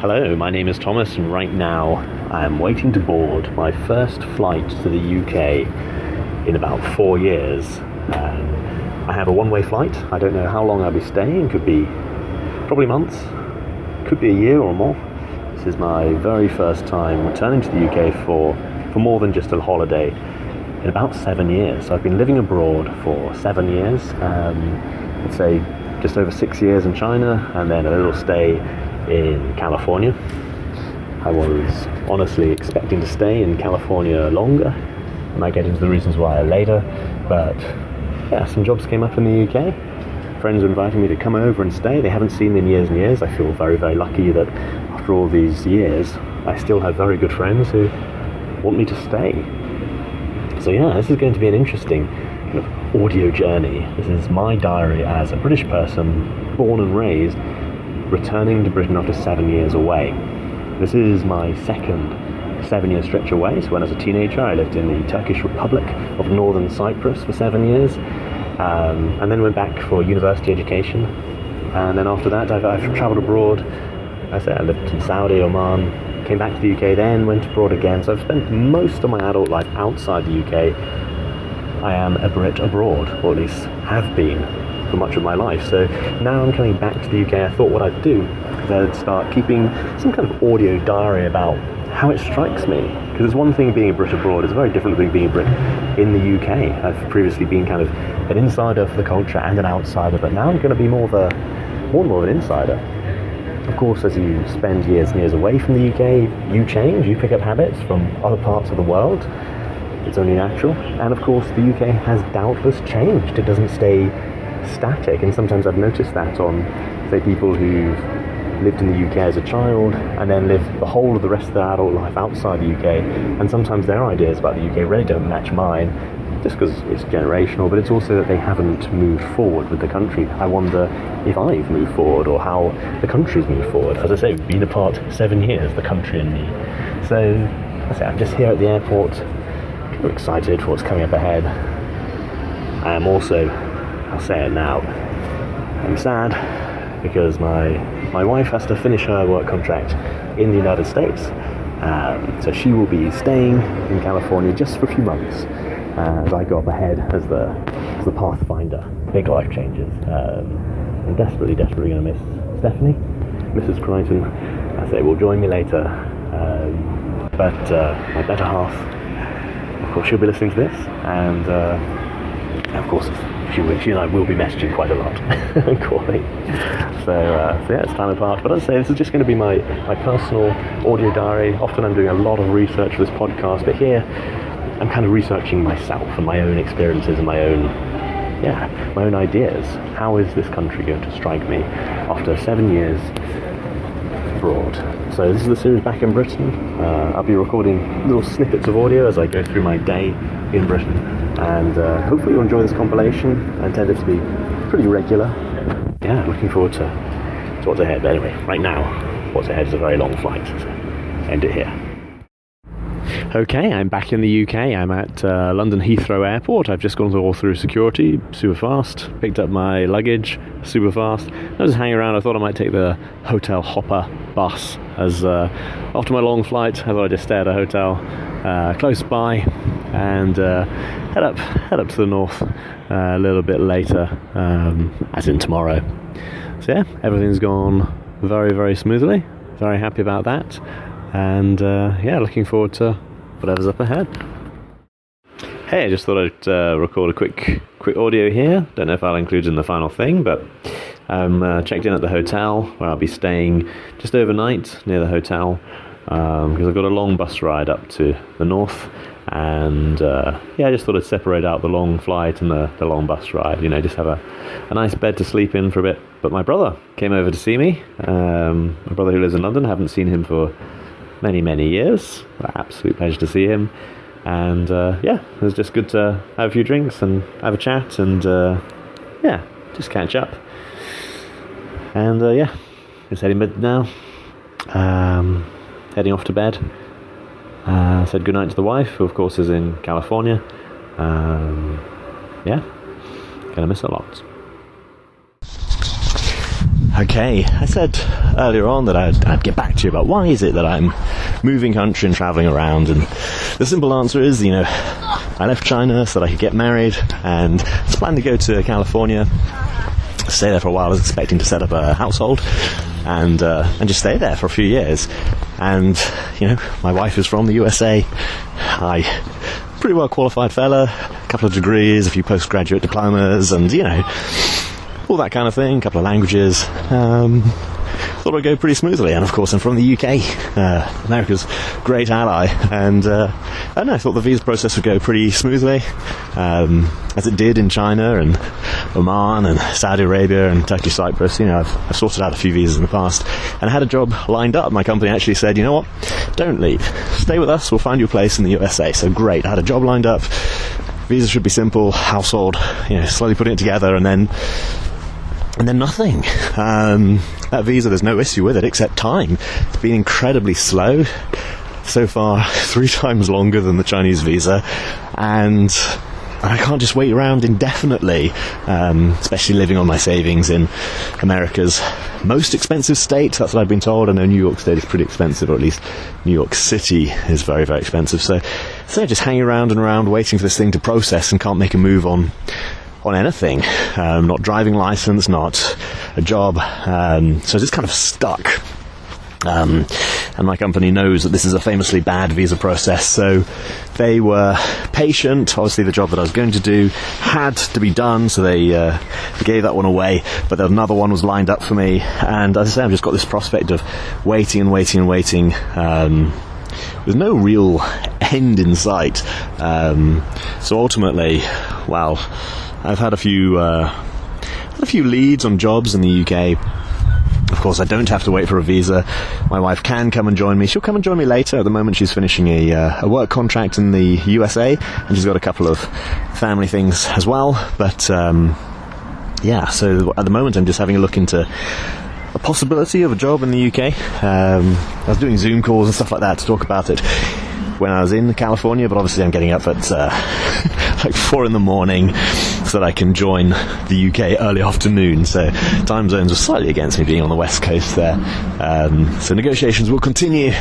Hello, my name is Thomas, and right now I'm waiting to board my first flight to the UK in about 4 years. I have a one-way flight. I don't know how long I'll be staying. Could be probably months, could be a year or more. This is my very first time returning to the UK for more than just a holiday in about 7 years. So I've been living abroad for 7 years. I'd say just over 6 years in China, and then a little stay in California. I was honestly expecting to stay in California longer. I might get into the reasons why later, but yeah, some jobs came up in the UK. Friends are inviting me to come over and stay. They haven't seen me in years and years. I feel very, very lucky that after all these years, I still have very good friends who want me to stay. So yeah, this is going to be an interesting kind of audio journey. This is my diary as a British person, born and raised, returning to Britain after 7 years away. This is my second 7-year stretch away. So when I was a teenager, I lived in the Turkish Republic of Northern Cyprus for 7 years, and then went back for university education. And then after that, I've travelled abroad. I lived in Saudi, Oman, came back to the UK, then went abroad again. So I've spent most of my adult life outside the UK. I am a Brit abroad, or at least have been for much of my life. So now I'm coming back to the UK. I thought what I'd do is I'd start keeping some kind of audio diary about how it strikes me. Because it's one thing being a Brit abroad, it's a very different thing being a Brit in the UK. I've previously been kind of an insider for the culture and an outsider, but now I'm going to be more and more of an insider. Of course, as you spend years and years away from the UK, you change, you pick up habits from other parts of the world. It's only natural. And of course, the UK has doubtless changed. It doesn't stay static, and sometimes I've noticed that on, say, people who've lived in the UK as a child and then lived the whole of the rest of their adult life outside the UK, and sometimes their ideas about the UK really don't match mine, just because it's generational, but it's also that they haven't moved forward with the country. I wonder if I've moved forward, or how the country's moved forward. As I say, we've been apart 7 years, the country and me. So, I'm just here at the airport, kind of excited for what's coming up ahead. I am also, I'll say it now, I'm sad because my wife has to finish her work contract in the United States. So she will be staying in California just for a few months as I go up ahead as the pathfinder. Big life changes. I'm desperately going to miss Stephanie, Mrs. Crichton. I say will join me later. But my better half, of course, she'll be listening to this, and of course, she and I will be messaging quite a lot and calling. So yeah, it's time apart. But as I say, this is just going to be my personal audio diary. Often I'm doing a lot of research for this podcast, but here I'm kind of researching myself and my own experiences and my own ideas. How is this country going to strike me after 7 years abroad? So this is the series Back in Britain. I'll be recording little snippets of audio as I go through my day in Britain, and hopefully you'll enjoy this compilation. I intend it to be pretty regular. Yeah, looking forward to what's ahead. But anyway, right now, what's ahead is a very long flight, so end it here. Okay, I'm back in the UK. I'm at London Heathrow Airport. I've just gone all through security, super fast. Picked up my luggage, super fast. I was just hanging around. I thought I might take the hotel hopper bus, as after my long flight, I thought I'd just stay at a hotel close by and head up to the north a little bit later, as in tomorrow. So yeah, everything's gone very, very smoothly. Very happy about that, and yeah, looking forward to whatever's up ahead. Hey, I just thought I'd record a quick audio here. Don't know if I'll include it in the final thing, but I'm checked in at the hotel where I'll be staying just overnight near the hotel, because I've got a long bus ride up to the north, and yeah, I just thought I'd separate out the long flight and the long bus ride, just have a nice bed to sleep in for a bit. But my brother came over to see me, my brother who lives in London. I haven't seen him for many years. Absolute pleasure to see him, and yeah, it was just good to have a few drinks and have a chat, and yeah, just catch up. And yeah, just heading bed now, heading off to bed. Said goodnight to the wife, who of course is in California. Yeah, gonna miss a lot. Okay, I said earlier on that I'd get back to you about why is it that I'm moving country and travelling around, and the simple answer is, I left China so that I could get married, and I was planning to go to California, stay there for a while. I was expecting to set up a household and just stay there for a few years. And, my wife is from the USA. Pretty well qualified fella, a couple of degrees, a few postgraduate diplomas, and, all that kind of thing, a couple of languages. Thought it would go pretty smoothly, and of course I'm from the UK, America's great ally, and I thought the visa process would go pretty smoothly, as it did in China and Oman and Saudi Arabia and Turkish Cyprus. I've sorted out a few visas in the past, and I had a job lined up. My company actually said, you know what, don't leave, stay with us, we'll find you a place in the USA. So great, I had a job lined up, visa should be simple, household, slowly putting it together, and then nothing. That visa, there's no issue with it except time. It's been incredibly slow. So far, 3 times longer than the Chinese visa, and I can't just wait around indefinitely, especially living on my savings in America's most expensive state. That's what I've been told. I know New York State is pretty expensive, or at least New York City is very, very expensive. So just hanging around and around waiting for this thing to process, and can't make a move on anything, not driving license, not a job, so just kind of stuck. And my company knows that this is a famously bad visa process, so they were patient. Obviously the job that I was going to do had to be done, so they gave that one away, but another one was lined up for me, and as I say, I've just got this prospect of waiting and waiting and waiting, with no real end in sight. So ultimately, well, I've had a few leads on jobs in the UK. Of course, I don't have to wait for a visa. My wife can come and join me. She'll come and join me later. At the moment, she's finishing a work contract in the USA, and she's got a couple of family things as well. But so at the moment, I'm just having a look into a possibility of a job in the UK. I was doing Zoom calls and stuff like that to talk about it when I was in California, but obviously I'm getting up at like 4 a.m. so that I can join the UK early afternoon, so time zones are slightly against me being on the west coast there. So negotiations will continue.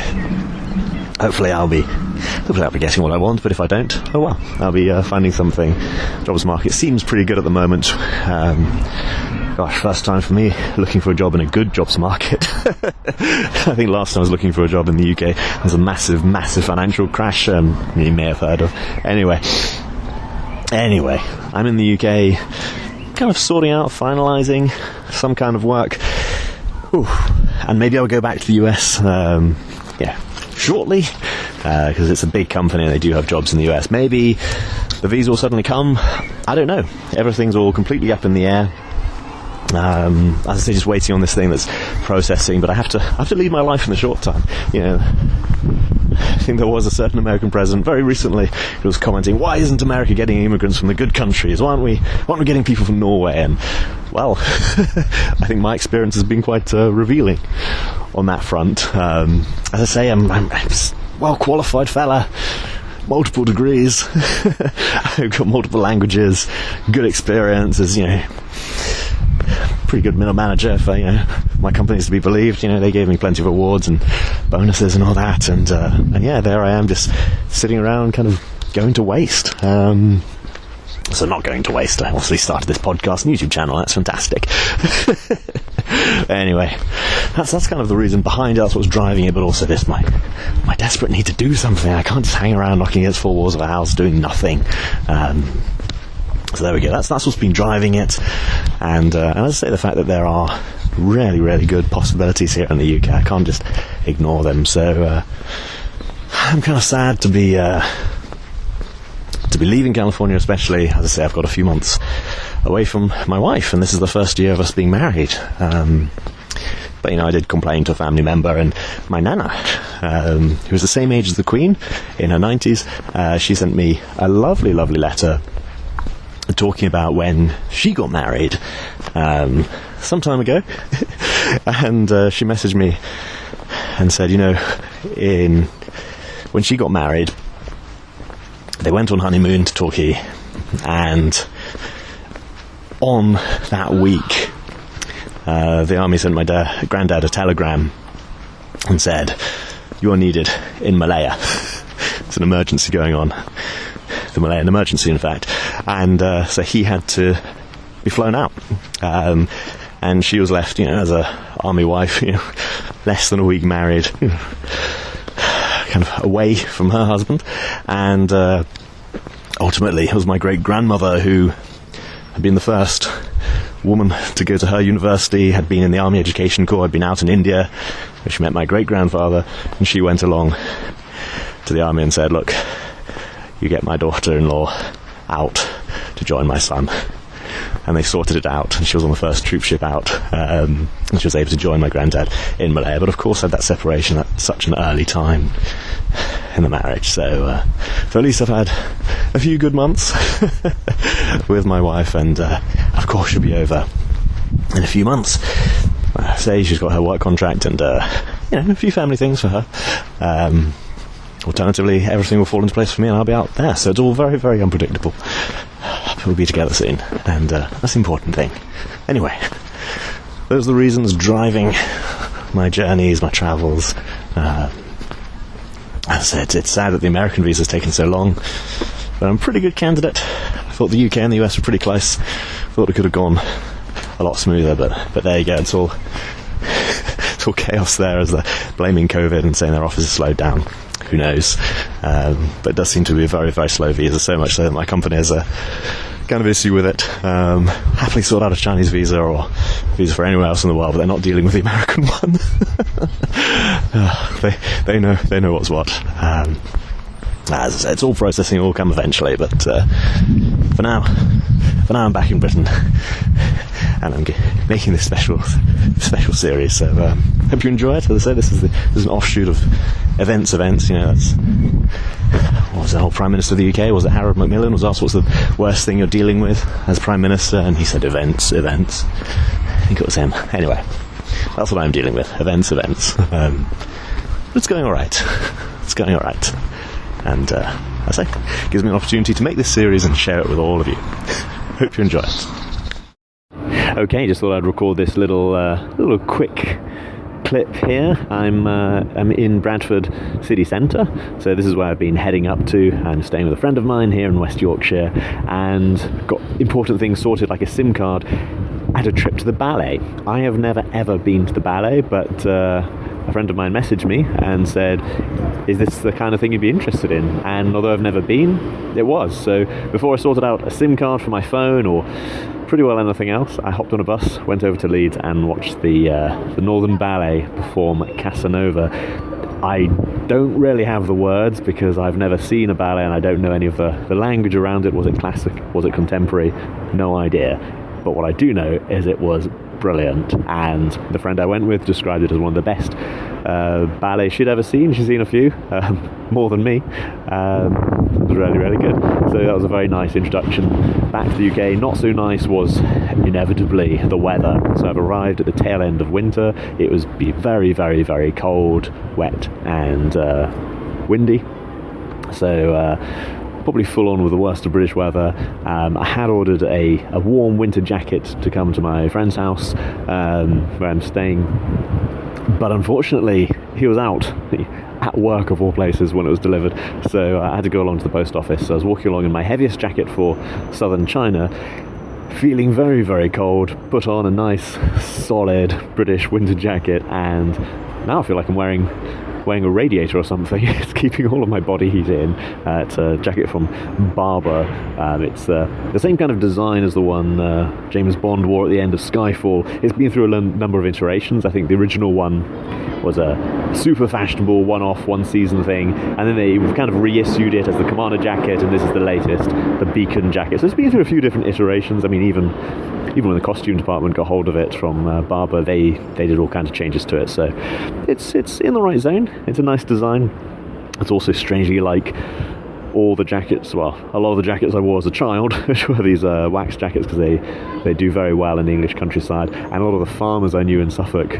Hopefully I'll be getting what I want, but if I don't, oh well, I'll be finding something. Jobs market seems pretty good at the moment. First time for me looking for a job in a good jobs market. I think last time I was looking for a job in the UK, there was a massive financial crash, you may have heard of. Anyway, I'm in the UK, kind of sorting out, finalising some kind of work. And maybe I'll go back to the US, shortly, because it's a big company and they do have jobs in the US. Maybe the visa will suddenly come. I don't know. Everything's all completely up in the air. As I say, just waiting on this thing that's processing, but I have to lead my life in the short time. I think there was a certain American president very recently who was commenting, why isn't America getting immigrants from the good countries? Why aren't we getting people from Norway? And, well, I think my experience has been quite revealing on that front. As I say, I'm a well-qualified fella, multiple degrees, I've got multiple languages, good experiences, pretty good middle manager for my companies to be believed. They gave me plenty of awards and bonuses and all that, and there I am, just sitting around, kind of going to waste. So not going to waste. I obviously started this podcast and YouTube channel. That's fantastic. Anyway, that's kind of the reason behind it. That's what's driving it, but also this my desperate need to do something. I can't just hang around knocking against 4 walls of a house doing nothing. So there we go. That's what's been driving it, and as I say, the fact that there are really, really good possibilities here in the UK, I can't just ignore them. So I'm kind of sad to be leaving California, especially as I say, I've got a few months away from my wife, and this is the first year of us being married. But I did complain to a family member, and my nana, who was the same age as the Queen, in her 90s, she sent me a lovely, lovely letter talking about when she got married some time ago. And she messaged me and said, when she got married, they went on honeymoon to Turkey, and on that week the army sent my granddad a telegram and said, "You are needed in Malaya." It's an emergency going on. The Malayan emergency, in fact. And so he had to be flown out. And she was left, as a army wife, less than a week married, kind of away from her husband. And ultimately, it was my great-grandmother who had been the first woman to go to her university, had been in the Army Education Corps, had been out in India, where she met my great-grandfather, and she went along to the army and said, "Look, you get my daughter-in-law out to join my son." And they sorted it out, and she was on the first troop ship out, and she was able to join my granddad in Malaya, but of course had that separation at such an early time in the marriage, so at least I've had a few good months with my wife, and of course she'll be over in a few months. Say she's got her work contract and a few family things for her. Alternatively, everything will fall into place for me and I'll be out there, so it's all very, very unpredictable. We'll be together soon, and that's the important thing. Anyway, those are the reasons driving my journeys, my travels. As I said, it's sad that the American visa's taken so long, but I'm a pretty good candidate. I thought the UK and the US were pretty close. Thought it could have gone a lot smoother, but there you go. It's all chaos there, as they're blaming COVID and saying their office is slowed down. Who knows? But it does seem to be a very, very slow visa, so much so that my company has a kind of issue with it. Happily sort out a Chinese visa or visa for anywhere else in the world, but they're not dealing with the American one. They know what's what. As I said, it's all processing, it will come eventually, but for now I'm back in Britain, and I'm making this special series, so hope you enjoy it. As I say, this is an offshoot of events, that's what was the whole Prime Minister of the UK, was it Harold Macmillan, was asked what's the worst thing you're dealing with as Prime Minister, and he said events. I think it was him. Anyway, that's what I'm dealing with, events. But it's going alright. And I say, it gives me an opportunity to make this series and share it with all of you. Hope you enjoy it. Okay, just thought I'd record this little quick clip here. I'm in Bradford city centre, so this is where I've been heading up to. I'm staying with a friend of mine here in West Yorkshire, and got important things sorted like a SIM card and a trip to the ballet. I have never ever been to the ballet, but a friend of mine messaged me and said, "Is this the kind of thing you'd be interested in?" And although I've never been, it was. So before I sorted out a SIM card for my phone or pretty well anything else, I hopped on a bus, went over to Leeds and watched the Northern Ballet perform Casanova. I don't really have the words because I've never seen a ballet and I don't know any of the language around it. Was it classic? Was it contemporary? No idea. But what I do know is it was brilliant, and the friend I went with described it as one of the best ballets she'd ever seen. She's seen a few, more than me. It was really, really good. So that was a very nice introduction back to the UK. Not so nice was inevitably the weather. So I've arrived at the tail end of winter. It was very, very, very cold, wet and windy. So probably full on with the worst of British weather. I had ordered a warm winter jacket to come to my friend's house where I'm staying, but unfortunately he was out at work of all places when it was delivered, so I had to go along to the post office. So I was walking along in my heaviest jacket for southern China, feeling very, very cold, put on a nice solid British winter jacket, and now I feel like I'm wearing a radiator or something. It's keeping all of my body heat in. It's a jacket from Barbour. It's the same kind of design as the one James Bond wore at the end of Skyfall. It's been through a number of iterations. I think the original one was a super fashionable one-off, one-season thing, and then they kind of reissued it as the Commander jacket, and this is the latest, the Beacon jacket. So it's been through a few different iterations. I mean, even when the costume department got hold of it from Barbour, they did all kinds of changes to it. So it's in the right zone. It's a nice design. It's also strangely like all the jackets, well, a lot of the jackets I wore as a child, which were these wax jackets, because they do very well in the English countryside, and a lot of the farmers I knew in Suffolk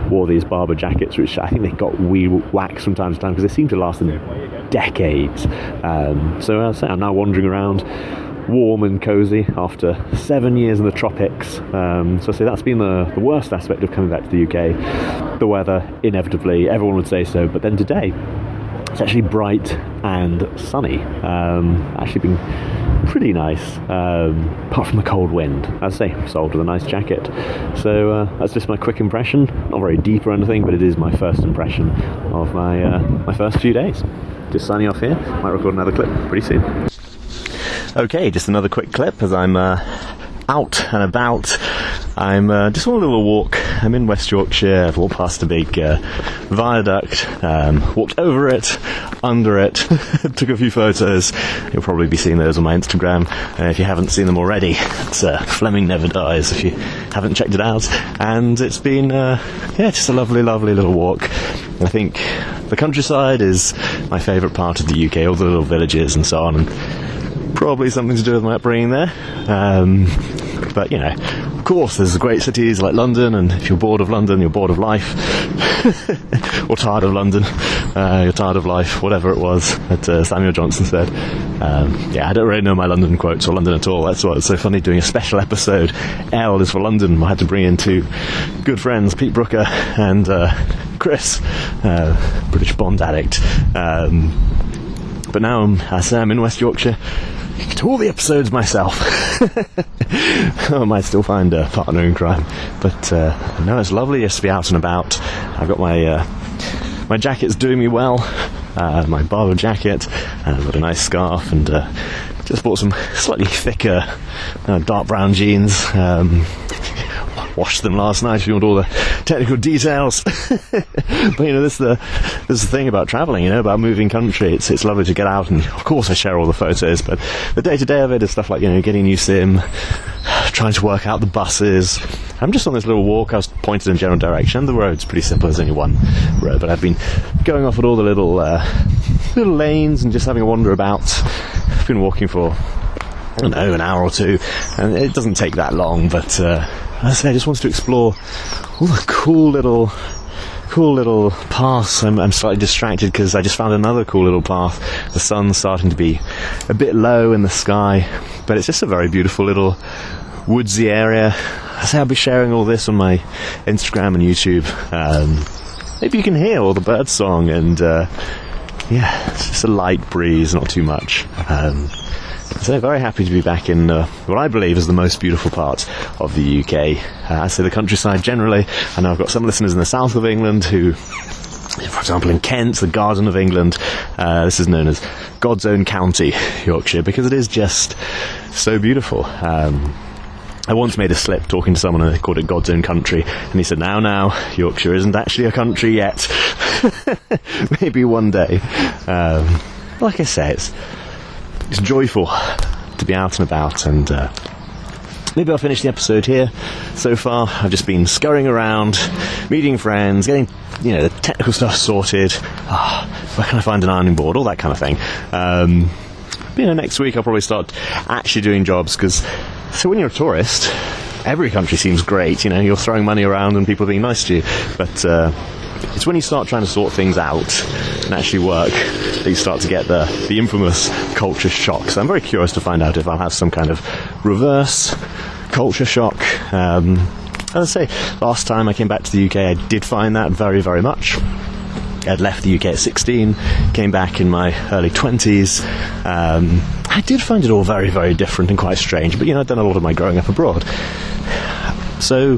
wore these Barbour jackets, which I think they got waxed from time to time because they seem to last them decades. So as I say, I'm now wandering around warm and cozy after 7 years in the tropics. So I say that's been the worst aspect of coming back to the UK. The weather, inevitably, everyone would say so, but then today it's actually bright and sunny. Actually been pretty nice, apart from the cold wind. As I say, sold with a nice jacket. So that's just my quick impression. Not very deep or anything, but it is my first impression of my first few days. Just signing off here. Might record another clip pretty soon. Okay, just another quick clip as I'm out and about. I'm just on a little walk. I'm in West Yorkshire. I've walked past a big viaduct, walked over it, under it, took a few photos. You'll probably be seeing those on my Instagram if you haven't seen them already. It's Fleming Never Dies if you haven't checked it out. And it's been just a lovely, lovely little walk. I think the countryside is my favourite part of the UK, all the little villages and so on, and probably something to do with my upbringing there. But, you know, of course, there's great cities like London, and if you're bored of London, you're bored of life. Or tired of London, you're tired of life, whatever it was that Samuel Johnson said. I don't really know my London quotes or London at all. That's why it's so funny doing a special episode. L is for London. I had to bring in two good friends, Pete Brooker and Chris, British Bond addict. But now I'm in West Yorkshire. To all the episodes myself. I might still find a partner in crime, but no, it's lovely just to be out and about. I've got my jacket's doing me well, my Barber jacket, and I've got a nice scarf, and just bought some slightly thicker dark brown jeans. Washed them last night if you want all the technical details. But you know, this is the thing about travelling, you know, about moving country. It's lovely to get out, and of course I share all the photos, but the day-to-day of it is stuff like, you know, getting new sim, trying to work out the buses. I'm just on this little walk. I was pointed in a general direction. The road's pretty simple, there's only one road, but I've been going off at all the little lanes and just having a wander about. I've been walking for, I don't know, an hour or two, and it doesn't take that long, but I just wanted to explore all the cool little paths. I'm slightly distracted because I just found another cool little path. The sun's starting to be a bit low in the sky, but it's just a very beautiful little woodsy area. I'll be sharing all this on my Instagram and YouTube. Maybe you can hear all the bird song, and it's just a light breeze, not too much. So very happy to be back in what I believe is the most beautiful part of the UK. I say the countryside generally. I know I've got some listeners in the south of England who, for example, in Kent, the Garden of England, this is known as God's Own County, Yorkshire, because it is just so beautiful. I once made a slip talking to someone and they called it God's Own Country, and he said, now, Yorkshire isn't actually a country yet. Maybe one day. Like I say, it's joyful to be out and about, and maybe I'll finish the episode here. So far, I've just been scurrying around, meeting friends, getting, you know, the technical stuff sorted. Where can I find an ironing board? All that kind of thing. You know, next week I'll probably start actually doing jobs, because so when you're a tourist, every country seems great. You know, you're throwing money around and people are being nice to you, but it's when you start trying to sort things out and actually work that you start to get the infamous culture shock. So I'm very curious to find out if I'll have some kind of reverse culture shock. As I say, last time I came back to the UK, I did find that very, very much. I'd left the UK at 16, came back in my early 20s. I did find it all very, very different and quite strange, but, you know, I'd done a lot of my growing up abroad. So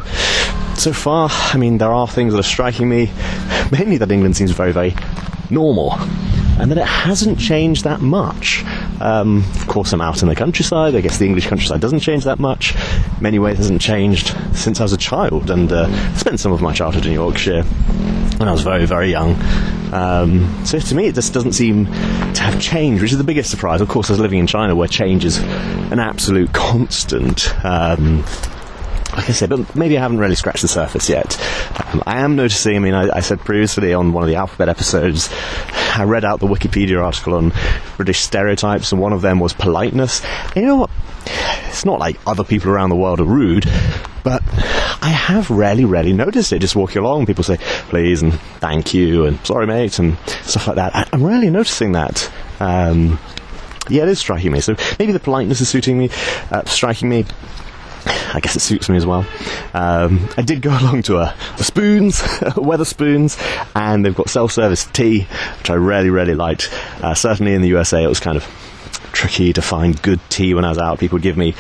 far, I mean, there are things that are striking me, mainly that England seems very, very normal, and that it hasn't changed that much. Of course, I'm out in the countryside. I guess the English countryside doesn't change that much. In many ways, it hasn't changed since I was a child, and spent some of my childhood in Yorkshire when I was very, very young. So to me, it just doesn't seem to have changed, which is the biggest surprise. Of course, I was living in China, where change is an absolute constant. Like I said, but maybe I haven't really scratched the surface yet. I am noticing, I mean, I said previously on one of the Alphabet episodes, I read out the Wikipedia article on British stereotypes, and one of them was politeness. And you know what? It's not like other people around the world are rude, but I have rarely noticed it. Just walking along, people say please and thank you and sorry mate and stuff like that. I'm rarely noticing that. yeah, it is striking me. So maybe the politeness is striking me. I guess it suits me as well. I did go along to a Spoons, Wetherspoons, and they've got self-service tea, which I really liked. Certainly in the USA, it was kind of tricky to find good tea when I was out. People would give me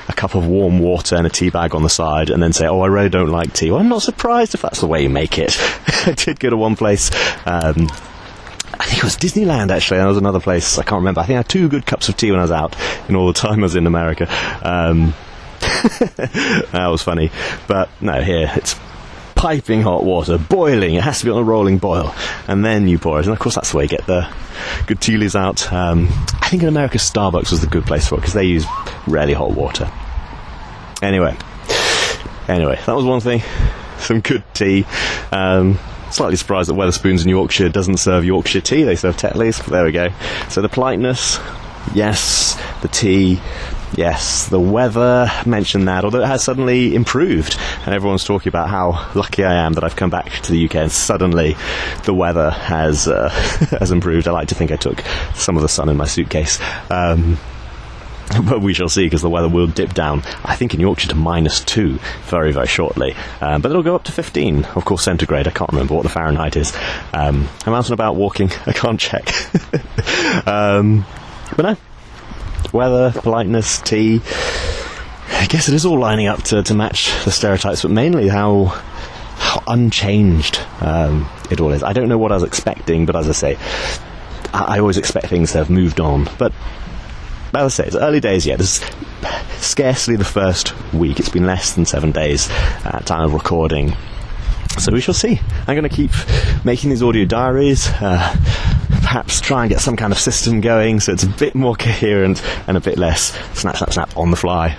a cup of warm water and a tea bag on the side and then say, oh, I really don't like tea. Well, I'm not surprised if that's the way you make it. I did go to one place, I think it was Disneyland, actually. There was another place, I can't remember. I think I had 2 good cups of tea when I was out in all the time I was in America. That was funny. But no, here it's piping hot water, boiling. It has to be on a rolling boil, and then you pour it. And of course, that's the way you get the good tea leaves out. I think in America, Starbucks was the good place for it because they use really hot water. Anyway, that was one thing. Some good tea. Slightly surprised that Wetherspoons in Yorkshire doesn't serve Yorkshire tea. They serve Tetleys. But there we go. So the politeness, yes. The tea, yes. The weather, mentioned that, although it has suddenly improved, and everyone's talking about how lucky I am that I've come back to the UK and suddenly the weather has has improved. I like to think I took some of the sun in my suitcase. But we shall see, because the weather will dip down, I think in Yorkshire, to -2 very shortly. But it'll go up to 15, of course, centigrade. I can't remember what the Fahrenheit is. I'm out and about walking. I can't check. But no. Weather, politeness, tea. I guess it is all lining up to match the stereotypes, but mainly how unchanged it all is. I don't know what I was expecting, but as I say, I always expect things to have moved on. But as I say, it's early days yet. This is scarcely the first week. It's been less than 7 days at time of recording. So we shall see. I'm going to keep making these audio diaries, perhaps try and get some kind of system going so it's a bit more coherent and a bit less snap on the fly.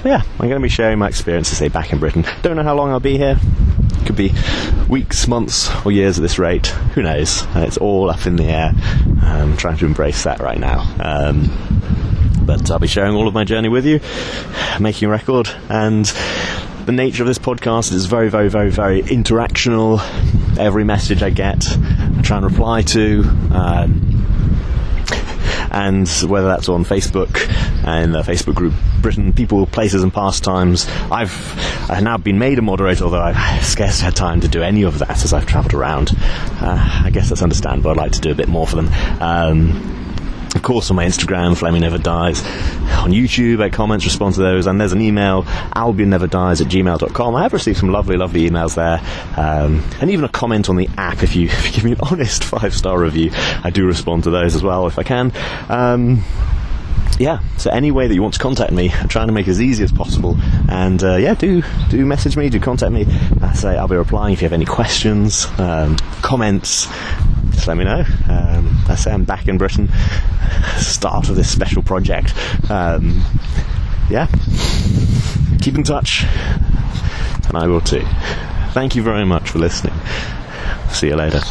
Yeah, I'm going to be sharing my experiences, say, back in Britain. Don't know how long I'll be here. Could be weeks, months, or years at this rate. Who knows? It's all up in the air. I'm trying to embrace that right now. But I'll be sharing all of my journey with you, making a record, and the nature of this podcast is very interactional. Every message I get, I try and reply to, and whether that's on Facebook and the Facebook group Britain, People, Places and Pastimes. I've now been made a moderator, although I've scarcely had time to do any of that as I've travelled around. I guess that's understandable. I'd like to do a bit more for them. Of course, on my Instagram, Fleming Never Dies. On YouTube, I comment, respond to those, and there's an email, albionneverdies@gmail.com. I have received some lovely emails there, and even a comment on the app. If you give me an honest 5-star review, I do respond to those as well if I can. Yeah, so any way that you want to contact me, I'm trying to make it as easy as possible. And yeah, do message me, do contact me. I say I'll be replying if you have any questions, comments. Just let me know. I say I'm back in Britain, start of this special project. Yeah, keep in touch, and I will too. Thank you very much for listening. See you later.